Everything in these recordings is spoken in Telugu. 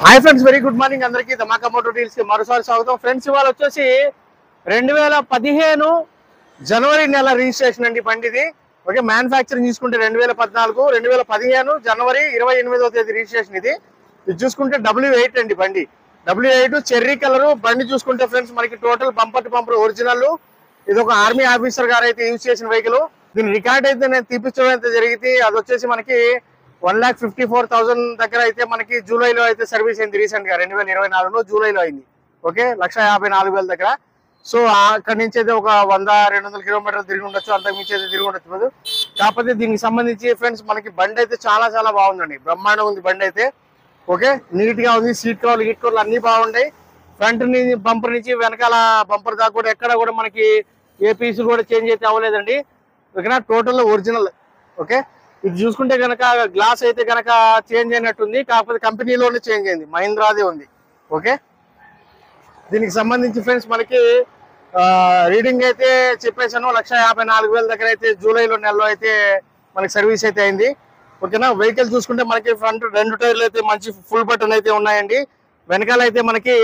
Hi friends very good morning అందరికీ ధమాకా మోటార్ డీల్స్ కి మరోసారి స్వాగతం ఫ్రెండ్స్ ఇవాళ వచ్చేసి 2015 జనవరి నెల రిజిస్ట్రేషన్ అండి బండిది ఓకే మ్యానుఫ్యాక్చరింగ్ చూసుకుంటే 2014 2015 జనవరి 28వ తేదీ రిజిస్ట్రేషన్ ఇది చూసుకుంటే W8 అండి బండి W8 చెర్రీ కలర్ బండి చూసుకుంటే ఫ్రెండ్స్ మనకి total bumper to bumper original ఇది ఒక ఆర్మీ ఆఫీసర్ గారు అయితే యూజ్ చేసిన వెహికల్ దీని రికార్డ్ అయితే నేను తీపించడం అయితే జరిగింది అది వచ్చేసి మనకి 1,54,000 దగ్గర అయితే మనకి జూలైలో అయితే సర్వీస్ అయింది రీసెంట్ గా 2024లో జూలైలో అయింది ఓకే 1,54,000 దగ్గర సో అక్కడి నుంచి అయితే ఒక 100-200 కిలోమీటర్లు తిరిగి ఉండొచ్చు అంతకు మించి అయితే తిరిగి ఉండొచ్చు కాకపోతే దీనికి సంబంధించి ఫ్రెండ్స్ మనకి బండి అయితే చాలా చాలా బాగుందండి బ్రహ్మాండం ఉంది బండి అయితే ఓకే నీట్ గా ఉంది సీట్ కవర్లు గిట్ కవర్లు అన్ని బాగున్నాయి ఫ్రంట్ నుంచి బంపర్ నుంచి వెనకాల బంపర్ దాకా కూడా ఎక్కడ కూడా మనకి ఏ పీస్ కూడా చేంజ్ అయితే అవ్వలేదండి ఓకేనా టోటల్ ఒరిజినల్ ఓకే ఇది చూసుకుంటే గనక గ్లాస్ అయితే గనక చేంజ్ అయినట్టుంది కాకపోతే కంపెనీలోనే చేంజ్ అయింది మహీంద్రాదే ఉంది ఓకే దీనికి సంబంధించి ఫ్రెండ్స్ మనకి రీడింగ్ అయితే చెప్పేసాను 1,54,000 దగ్గర అయితే జూలైలో నెలలో అయితే మనకి సర్వీస్ అయితే అయింది ఓకేనా వెహికల్ చూసుకుంటే మనకి ఫ్రంట్ 2 టైర్లు అయితే మంచి ఫుల్ బటన్ అయితే ఉన్నాయండి వెనకాల అయితే మనకి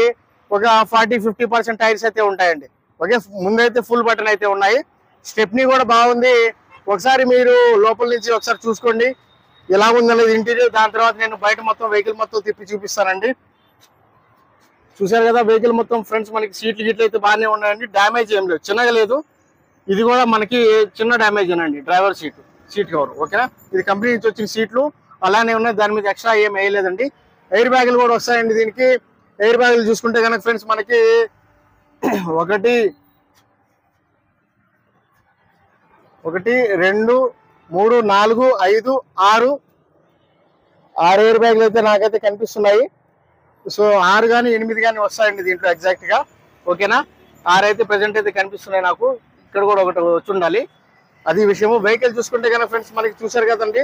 ఒక 40-50% టైర్స్ అయితే ఉంటాయండి ఓకే ముందైతే ఫుల్ బటన్ అయితే ఉన్నాయి స్టెప్నీ కూడా బాగుంది ఒకసారి మీరు లోపల నుంచి ఒకసారి చూసుకోండి ఎలా ఉందనేది ఇంటీరియర్ దాని తర్వాత నేను బయట మొత్తం వెహికల్ మొత్తం తిప్పి చూపిస్తానండి చూసారు కదా వెహికల్ మొత్తం ఫ్రెండ్స్ మనకి సీట్లు గిట్లు అయితే బాగానే ఉన్నాయండి డ్యామేజ్ ఏం లేదు చిన్నగా లేదు ఇది కూడా మనకి చిన్న డ్యామేజ్ అనండి డ్రైవర్ సీట్ కవర్ ఓకేనా ఇది కంపెనీ నుంచి వచ్చిన సీట్లు అలానే ఉన్నాయి దాని మీద ఎక్స్ట్రా ఏం వేయలేదండి ఎయిర్ బ్యాగులు కూడా వస్తాయండి దీనికి ఎయిర్ బ్యాగులు చూసుకుంటే కనుక ఫ్రెండ్స్ మనకి 1 2 3 4 5 6 ఎయిర్ బ్యాగులు అయితే నాకైతే కనిపిస్తున్నాయి సో 6 కానీ 8 కానీ వస్తాయండి దీంట్లో ఎగ్జాక్ట్ గా ఓకేనా 6 అయితే ప్రెసెంట్ అయితే కనిపిస్తున్నాయి నాకు ఇక్కడ కూడా ఒకటి వచ్చి ఉండాలి అది విషయము వెహికల్ చూసుకుంటే కనుక ఫ్రెండ్స్ మనకి చూసారు కదండి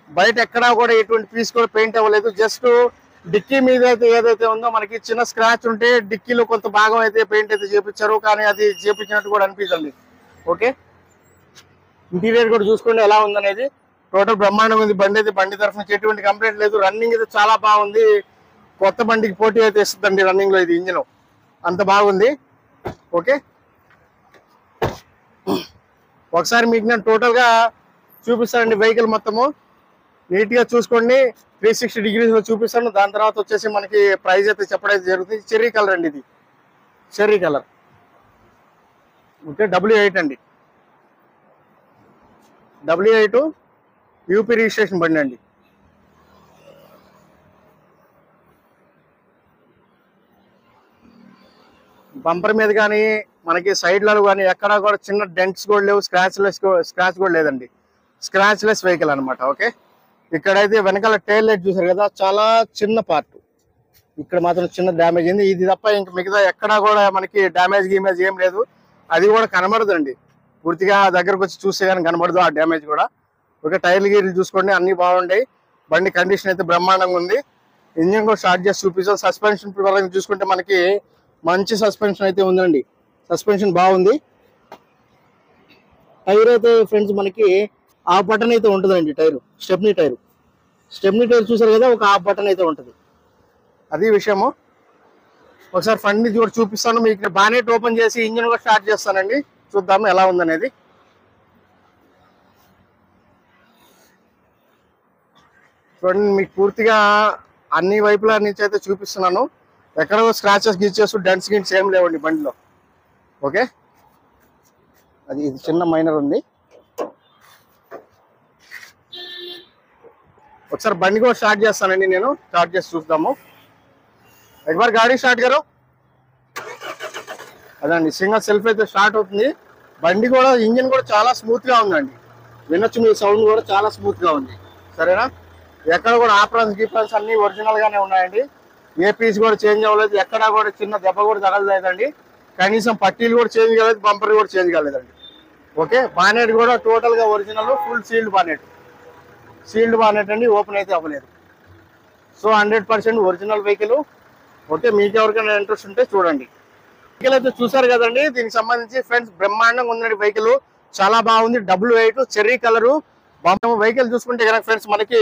బయట ఎక్కడా కూడా ఎటువంటి పీస్ కూడా పెయింట్ అవ్వలేదు జస్ట్ డిక్కీ మీద అయితే ఏదైతే ఉందో మనకి చిన్న స్క్రాచ్ ఉంటే డిక్కీలో కొంత భాగం అయితే పెయింట్ అయితే చేపించారు కానీ అది చేపించినట్టు కూడా అనిపించండి ఓకే ఇంటీరియర్ కూడా చూసుకోండి ఎలా ఉందనేది టోటల్ బ్రహ్మాండం ఉంది బండి అయితే బండి తరఫు నుంచి ఎటువంటి కంప్లైంట్ లేదు రన్నింగ్ అయితే చాలా బాగుంది కొత్త బండికి పోటీ అయితే ఇస్తుందండి రన్నింగ్ లో ఇది ఇంజిన్ అంత బాగుంది ఓకే ఒకసారి మీకు నేను టోటల్ గా చూపిస్తానండి వెహికల్ మొత్తము నీట్ గా చూసుకోండి 360 డిగ్రీస్ లో చూపిస్తాను దాని తర్వాత వచ్చేసి మనకి ప్రైస్ అయితే చెప్పడం అయితే జరుగుతుంది చెర్రీ కలర్ అండి ఇది చెర్రీ కలర్ ఓకే W8 అండి W8 యూపీ రిజిస్ట్రేషన్ బండి అండి బంపర్ మీద కానీ మనకి సైడ్లలో కానీ ఎక్కడా కూడా చిన్న డెంట్స్ కూడా లేవు స్క్రాచ్ కూడా లేదండి స్క్రాచ్ లెస్ వెహికల్ అనమాట ఓకే ఇక్కడైతే వెనకాల టైల్ లైట్ చూసారు కదా చాలా చిన్న పార్ట్ ఇక్కడ మాత్రం చిన్న డ్యామేజ్ అయింది ఇది తప్ప ఇంక మిగతా ఎక్కడా కూడా మనకి డ్యామేజ్ గీమేజ్ ఏం లేదు అది కూడా కనబడదండి పూర్తిగా దగ్గరకు వచ్చి చూస్తే కానీ కనబడదు ఆ డ్యామేజ్ కూడా ఓకే టైర్లు గీర్లు చూసుకోండి అన్ని బాగుంటాయి బండి కండిషన్ అయితే బ్రహ్మాండంగా ఉంది ఇంజిన్ కూడా స్టార్ట్ చేసి చూపిస్తాం సస్పెన్షన్ పరంగా చూసుకుంటే మనకి మంచి సస్పెన్షన్ అయితే ఉందండి సస్పెన్షన్ బాగుంది టైర్ అయితే ఫ్రెండ్స్ మనకి హాఫ్ బటన్ అయితే ఉంటుందండి స్టెప్నీ టైర్ చూసారు కదా ఒక హాఫ్ బటన్ అయితే ఉంటుంది అది విషయము ఒకసారి ఫ్రంట్ నుంచి కూడా చూపిస్తాను మీకు బానెట్ ఓపెన్ చేసి ఇంజిన్ కూడా స్టార్ట్ చేస్తానండి చూద్దాము ఎలా ఉందనేది చూడండి మీకు పూర్తిగా అన్ని వైపుల నుంచి అయితే చూపిస్తున్నాను ఎక్కడ స్క్రాచెస్ గిచ్చేస్ డెంట్స్ గిన్స్ ఏం లేవండి బండిలో ఓకే అది ఇది చిన్న మైనర్ ఉంది ఒకసారి బండి కూడా స్టార్ట్ చేస్తానండి నేను స్టార్ట్ చేసి చూద్దాము ఒకసారి గాడి స్టార్ట్ గారు అదండి సింగల్ సెల్ఫ్ అయితే స్టార్ట్ అవుతుంది బండి కూడా ఇంజిన్ కూడా చాలా స్మూత్ గా ఉందండి వినొచ్చు మీ సౌండ్ కూడా చాలా స్మూత్ గా ఉంది సరేనా ఎక్కడ కూడా ఆప్రాన్స్ గీప్రాన్స్ అన్ని ఒరిజినల్ గానే ఉన్నాయండి ఏ పీస్ కూడా చేంజ్ అవ్వలేదు ఎక్కడా కూడా చిన్న దెబ్బ కూడా తగలలేదండి కనీసం పట్టీలు కూడా చేంజ్ కాలేదు బంపర్ కూడా చేంజ్ కాలేదండి ఓకే బానెట్ కూడా టోటల్ గా ఒరిజినల్ ఫుల్ సీల్డ్ బానెట్ అండి ఓపెన్ అయితే అవ్వలేదు సో 100% ఒరిజినల్ వెహికల్ ఓకే మీకు ఎవరికైనా ఇంట్రెస్ట్ ఉంటే చూడండి వెహికల్ అయితే చూసారు కదండి దీనికి సంబంధించి ఫ్రెండ్స్ బ్రహ్మాండంగా ఉందండి వెహికల్ చాలా బాగుంది W8 చెర్రీ కలరు వెహికల్ చూసుకుంటే కనుక ఫ్రెండ్స్ మనకి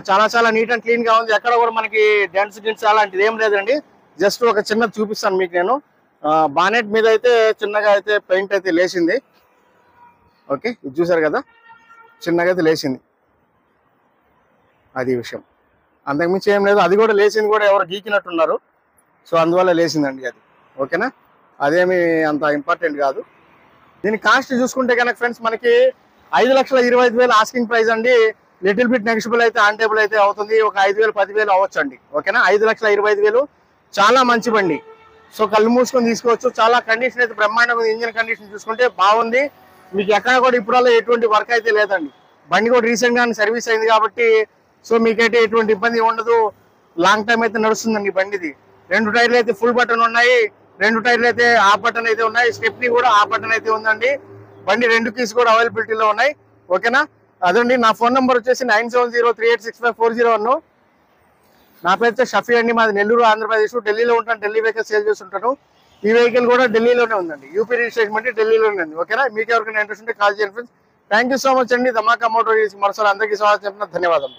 చాలా చాలా నీట్ అండ్ క్లీన్ గా ఉంది. ఎక్కడ కూడా మనకి డెంట్స్ అలాంటిది ఏం లేదండి. జస్ట్ ఒక చిన్నది చూపిస్తాను మీకు నేను. బానెట్ మీద అయితే చిన్నగా అయితే పెయింట్ అయితే లేచింది. ఓకే, ఇది చూసారు కదా, చిన్నగా అయితే లేచింది. అది విషయం, అంతకుమించి ఏం లేదు. అది కూడా లేచింది కూడా ఎవరు గీకినట్టున్నారు, సో అందువల్ల లేచిందండి అది. ఓకేనా, అదేమి అంత ఇంపార్టెంట్ కాదు. దీని కాస్ట్ చూసుకుంటే కనుక ఫ్రెండ్స్ మనకి 5,25,000 ఆస్కింగ్ ప్రైస్ అండి. లిటిల్ బిట్ నెగిషిబుల్ అయితే ఆన్ టేబుల్ అయితే అవుతుంది. ఒక 5,000 10,000 అవ్వచ్చు అండి. ఓకేనా, 5,25,000 చాలా మంచి బండి. సో కళ్ళు మూసుకొని తీసుకోవచ్చు. చాలా కండిషన్ అయితే బ్రహ్మాండంగా ఉంది. ఇంజిన్ కండిషన్ చూసుకుంటే బాగుంది. మీకు ఎక్కడ కూడా ఇప్పుడల్లా ఎటువంటి వర్క్ అయితే లేదండి. బండి కూడా రీసెంట్ గా సర్వీస్ అయింది కాబట్టి సో మీకైతే ఎటువంటి ఇబ్బంది ఉండదు. లాంగ్ టైం అయితే నడుస్తుందండి బండిది. 2 టైర్లు అయితే ఫుల్ బటన్ ఉన్నాయి, 2 టైర్లు అయితే హాఫ్ బటన్ అయితే ఉన్నాయి. స్టెప్నీ కూడా హాఫ్ బటన్ అయితే ఉందండి. బండి 2 కీస్ కూడా అవైలబిలిటీలో ఉన్నాయి. ఓకేనా, అదండి. నా ఫోన్ నెంబర్ వచ్చేసి 9703865401. నా పేరు షఫీ అండి. మాది నెల్లూరు, ఆంధ్రప్రదేశ్. ఢిల్లీలో ఉంటాను, ఢిల్లీ వెహికల్ సేల్ చేస్తుంటాను. ఈ వెహికల్ కూడా ఢిల్లీలోనే ఉందండి. యూపీ రిజిస్ట్రేషన్ బట్టి ఢిల్లీలోనే ఉంది. ఓకేనా, మీకు ఎవరికైనా ఇంట్రెస్ట్ ఉంటే కాల్ చేయండి friends. Thank you so much అండి. ధమాకా మోటార్ మరోసారి అందరికీ స్వాగతం చెప్తున్నా. ధన్యవాదాలు.